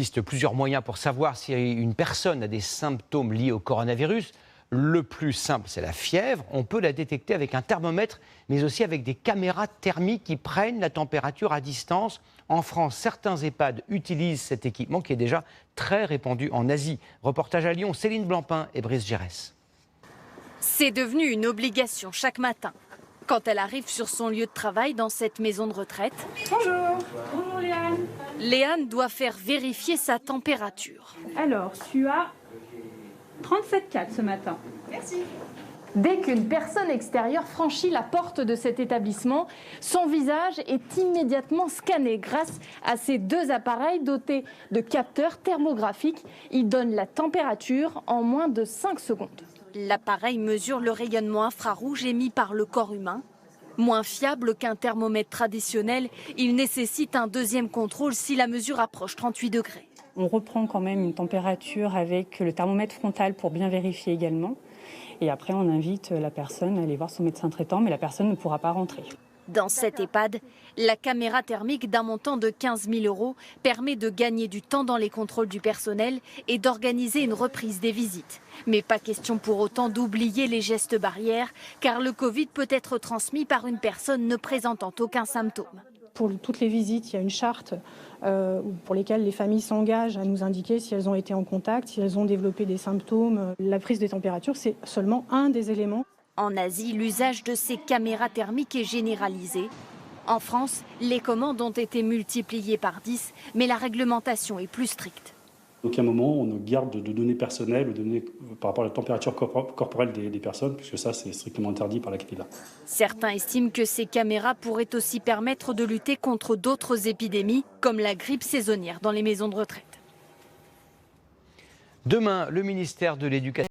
Il existe plusieurs moyens pour savoir si une personne a des symptômes liés au coronavirus. Le plus simple, c'est la fièvre. On peut la détecter avec un thermomètre, mais aussi avec des caméras thermiques qui prennent la température à distance. En France, certains EHPAD utilisent cet équipement qui est déjà très répandu en Asie. Reportage à Lyon, Céline Blancpain et Brice Gérès. C'est devenu une obligation chaque matin. Quand elle arrive sur son lieu de travail dans cette maison de retraite, Bonjour. Bonjour Léane. Léane doit faire vérifier sa température. Alors, tu as 37,4 ce matin. Merci. Dès qu'une personne extérieure franchit la porte de cet établissement, son visage est immédiatement scanné grâce à ces deux appareils dotés de capteurs thermographiques. Ils donnent la température en moins de 5 secondes. L'appareil mesure le rayonnement infrarouge émis par le corps humain. Moins fiable qu'un thermomètre traditionnel, il nécessite un deuxième contrôle si la mesure approche 38 degrés. On reprend quand même une température avec le thermomètre frontal pour bien vérifier également. Et après, on invite la personne à aller voir son médecin traitant, mais la personne ne pourra pas rentrer. Dans cet EHPAD, la caméra thermique d'un montant de 15 000 € permet de gagner du temps dans les contrôles du personnel et d'organiser une reprise des visites. Mais pas question pour autant d'oublier les gestes barrières, car le Covid peut être transmis par une personne ne présentant aucun symptôme. Pour toutes les visites, il y a une charte pour lesquelles les familles s'engagent à nous indiquer si elles ont été en contact, si elles ont développé des symptômes. La prise des températures, c'est seulement un des éléments. En Asie, l'usage de ces caméras thermiques est généralisé. En France, les commandes ont été multipliées par 10, mais la réglementation est plus stricte. Donc à un moment, on ne garde de données personnelles ou de données par rapport à la température corporelle des personnes, puisque ça, c'est strictement interdit par la CNIL. Certains estiment que ces caméras pourraient aussi permettre de lutter contre d'autres épidémies, comme la grippe saisonnière dans les maisons de retraite. Demain, le ministère de l'Éducation